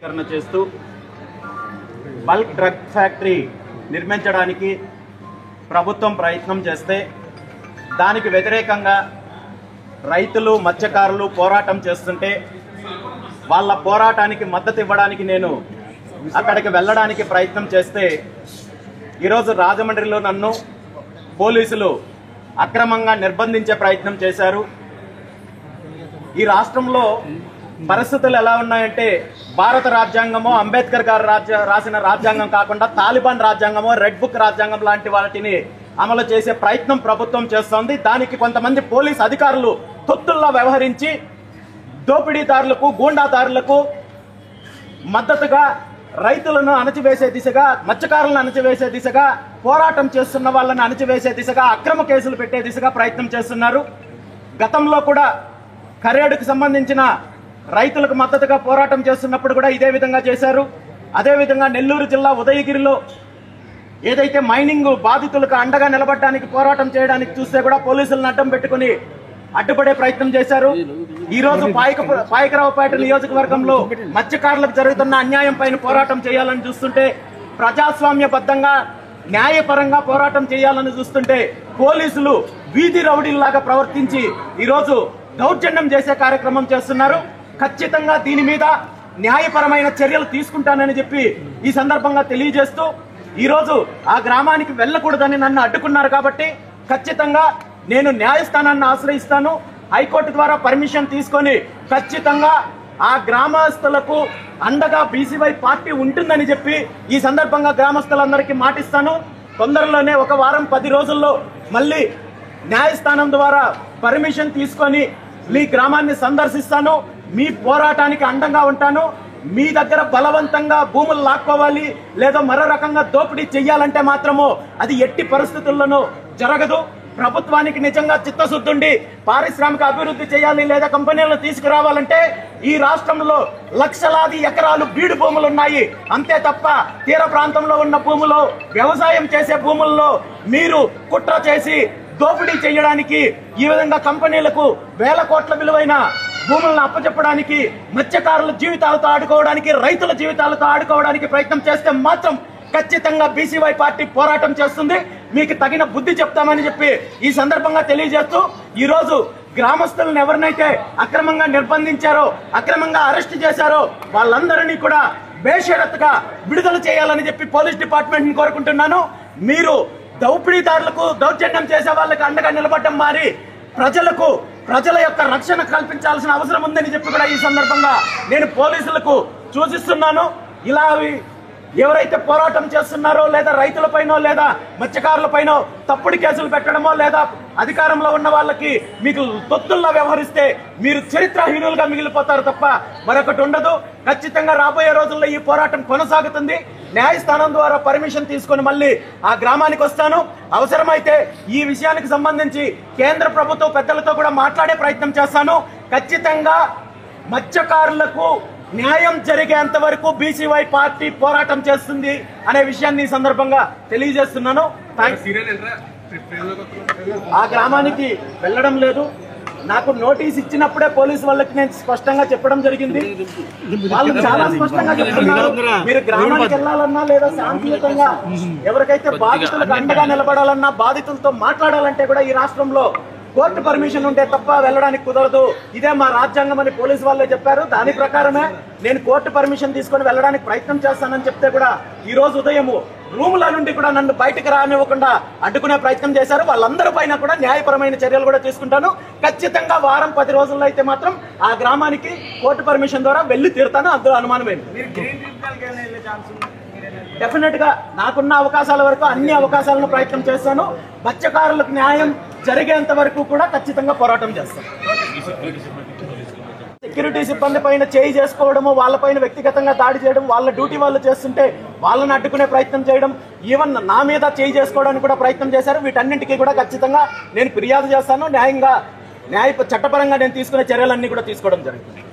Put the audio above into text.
చేస్తూ bulk drug factory నిర్మించడానికి ప్రభుత్వం ప్రయత్నం చేస్తే దానికి వ్యతిరేకంగా రైతులు మత్స్యకారులు పోరాటం చేస్తుంటే వాళ్ళ పోరాటానికి మద్దతు ఇవ్వడానికి నేను అక్కడికి వెళ్ళడానికి ప్రయత్నం చేస్తే ఈరోజు రాజమండ్రిలో నన్ను పోలీసులు అక్రమంగా నిర్బంధించే ప్రయత్నం చేశారు। ఈ రాష్ట్రంలో పరిస్థితులు ఎలా ఉన్నాయంటే భారత రాజ్యాంగమో అంబేద్కర్ గారు రాసిన రాజ్యాంగం కాకుండా తాలిబాన్ రాజ్యాంగమో రెడ్ బుక్ రాజ్యాంగం లాంటి వాటిని అమలు చేసే ప్రయత్నం ప్రభుత్వం చేస్తోంది। దానికి కొంతమంది పోలీస్ అధికారులు తొత్తుల్లో వ్యవహరించి దోపిడీదారులకు గూండాదారులకు మద్దతుగా రైతులను అణచివేసే దిశగా మత్స్యకారులను అణచివేసే దిశగా పోరాటం చేస్తున్న వాళ్ళని అణచివేసే దిశగా అక్రమ కేసులు పెట్టే దిశగా ప్రయత్నం చేస్తున్నారు। గతంలో కూడా కరేడుకు సంబంధించిన రైతులకు మద్దతుగా పోరాటం చేస్తున్నప్పుడు కూడా ఇదే విధంగా చేశారు। అదేవిధంగా నెల్లూరు జిల్లా ఉదయగిరిలో ఏదైతే మైనింగ్ బాధితులకు అండగా నిలబడడానికి పోరాటం చేయడానికి చూస్తే కూడా పోలీసులను అడ్డం పెట్టుకుని అడ్డుపడే ప్రయత్నం చేశారు। ఈ రోజు పాయకరావుపేట నియోజకవర్గంలో మత్స్యకారులకు జరుగుతున్న అన్యాయం పైన పోరాటం చేయాలని చూస్తుంటే ప్రజాస్వామ్యబద్ధంగా న్యాయపరంగా పోరాటం చేయాలని చూస్తుంటే పోలీసులు వీధి రౌడీల్లాగా ప్రవర్తించి ఈరోజు దౌర్జన్యం చేసే కార్యక్రమం చేస్తున్నారు। ఖచ్చితంగా దీని మీద న్యాయపరమైన చర్యలు తీసుకుంటానని చెప్పి ఈ సందర్భంగా తెలియజేస్తూ ఈరోజు ఆ గ్రామానికి వెళ్ళకూడదని నన్ను అడ్డుకున్నారు కాబట్టి ఖచ్చితంగా నేను న్యాయస్థానాన్ని ఆశ్రయిస్తాను। హైకోర్టు ద్వారా పర్మిషన్ తీసుకొని ఖచ్చితంగా ఆ గ్రామస్తులకు అండగా బీసీవై పార్టీ ఉంటుందని చెప్పి ఈ సందర్భంగా గ్రామస్తులందరికీ మాటిస్తాను। తొందరలోనే ఒక వారం 10 రోజుల్లో మళ్ళీ న్యాయస్థానం ద్వారా పర్మిషన్ తీసుకొని మీ గ్రామాన్ని సందర్శిస్తాను। మీ పోరాటానికి అండంగా ఉంటాను। మీ దగ్గర బలవంతంగా భూములు లాక్కోవాలి లేదా మరో రకంగా దోపిడీ చెయ్యాలంటే మాత్రము అది ఎట్టి పరిస్థితుల్లోనూ జరగదు। ప్రభుత్వానికి నిజంగా చిత్తశుద్ధి ఉండి పారిశ్రామిక అభివృద్ధి చేయాలి లేదా కంపెనీలను తీసుకురావాలంటే ఈ రాష్ట్రంలో లక్షలాది ఎకరాలు బీడు భూములు ఉన్నాయి। అంతే తప్ప తీర ప్రాంతంలో ఉన్న భూములు వ్యవసాయం చేసే భూముల్లో మీరు కుట్ర చేసి దోపిడీ చేయడానికి ఈ విధంగా కంపెనీలకు వేల కోట్ల విలువైన భూములను అప్పచెప్పడానికి మత్స్యకారుల జీవితాలతో ఆడుకోవడానికి రైతుల జీవితాలతో ఆడుకోవడానికి ప్రయత్నం చేస్తే మాత్రం ఖచ్చితంగా బీసీవై పార్టీ పోరాటం చేస్తుంది। మీకు తగిన బుద్ధి చెప్తామని చెప్పి ఈ సందర్భంగా తెలియజేస్తూ ఈరోజు గ్రామస్తులను ఎవరినైతే అక్రమంగా నిర్బంధించారో అక్రమంగా అరెస్ట్ చేశారో వాళ్ళందరినీ కూడా బేషరతుగా విడుదల చేయాలని చెప్పి పోలీస్ డిపార్ట్మెంట్ ని కోరుకుంటున్నాను। మీరు దౌపిడీదారులకు దౌర్జన్యం చేసే వాళ్ళకి అండగా నిలబడటం మారి ప్రజల యొక్క రక్షణ కల్పించాల్సిన అవసరం ఉందని చెప్పి కూడా ఈ సందర్భంగా నేను పోలీసులకు సూచిస్తున్నాను। ఇలా ఎవరైతే పోరాటం చేస్తున్నారో లేదా రైతులపైనో లేదా మత్స్యకారులపైనో తప్పుడు కేసులు పెట్టడమో లేదా అధికారంలో ఉన్న వాళ్ళకి మీకు తొత్తుల్లో వ్యవహరిస్తే మీరు చరిత్రహీనులుగా మిగిలిపోతారు తప్ప మరొకటి ఉండదు। ఖచ్చితంగా రాబోయే రోజుల్లో ఈ పోరాటం కొనసాగుతుంది। న్యాయస్థానం ద్వారా పర్మిషన్ తీసుకొని మళ్ళీ ఆ గ్రామానికి వస్తాను। అవసరమైతే ఈ విషయానికి సంబంధించి కేంద్ర ప్రభుత్వ పెద్దలతో కూడా మాట్లాడే ప్రయత్నం చేస్తాను। ఖచ్చితంగా మత్స్యకారులకు న్యాయం జరిగేంత వరకు బీసీవై పార్టీ పోరాటం చేస్తుంది అనే విషయాన్ని ఈ సందర్భంగా తెలియజేస్తున్నాను। ఆ గ్రామానికి వెళ్ళడం లేదు, నాకు నోటీస్ ఇచ్చినప్పుడే పోలీసు వాళ్ళకి నేను స్పష్టంగా చెప్పడం జరిగింది। వాళ్ళు చాలా స్పష్టంగా చెప్తున్నారు మీరు గ్రామానికి వెళ్ళాలన్నా లేదా శాంతియుతంగా ఎవరికైతే బాధితులకు అండగా నిలబడాలన్నా బాధితులతో మాట్లాడాలంటే కూడా ఈ రాష్ట్రంలో కోర్టు పర్మిషన్ ఉంటే తప్ప వెళ్ళడానికి కుదరదు। ఇదే మా రాజ్యాంగం అని పోలీసు వాళ్ళే చెప్పారు। దాని ప్రకారమే నేను కోర్టు పర్మిషన్ తీసుకొని వెళ్ళడానికి ప్రయత్నం చేస్తానని చెప్తే కూడా ఈ రోజు ఉదయం రూముల నుండి కూడా నన్ను బయటకు రానివ్వకుండా అడ్డుకునే ప్రయత్నం చేశారు। వాళ్ళందరి పైన కూడా న్యాయపరమైన చర్యలు కూడా తీసుకుంటాను। ఖచ్చితంగా వారం 10 రోజుల్లో అయితే మాత్రం ఆ గ్రామానికి కోర్టు పర్మిషన్ ద్వారా వెళ్ళి తీరుతాను, అందులో అనుమానమేమి। డెఫినెట్ గా నాకున్న అవకాశాల వరకు అన్ని అవకాశాలను ప్రయత్నం చేస్తాను। మత్స్యకారులకు న్యాయం జరిగేంత వరకు కూడా ఖచ్చితంగా పోరాటం చేస్తాం। సెక్యూరిటీ సిబ్బంది పైన చేయి చేసుకోవడము, వాళ్ళపైన వ్యక్తిగతంగా దాడి చేయడం, వాళ్ళ డ్యూటీ వాళ్ళు చేస్తుంటే వాళ్ళని అడ్డుకునే ప్రయత్నం చేయడం, ఈవెన్ నా మీద చేయి చేసుకోవడానికి కూడా ప్రయత్నం చేశారు। వీటన్నింటికీ కూడా ఖచ్చితంగా నేను ఫిర్యాదు చేస్తాను। చట్టపరంగా నేను తీసుకునే చర్యలన్నీ కూడా తీసుకోవడం జరుగుతుంది।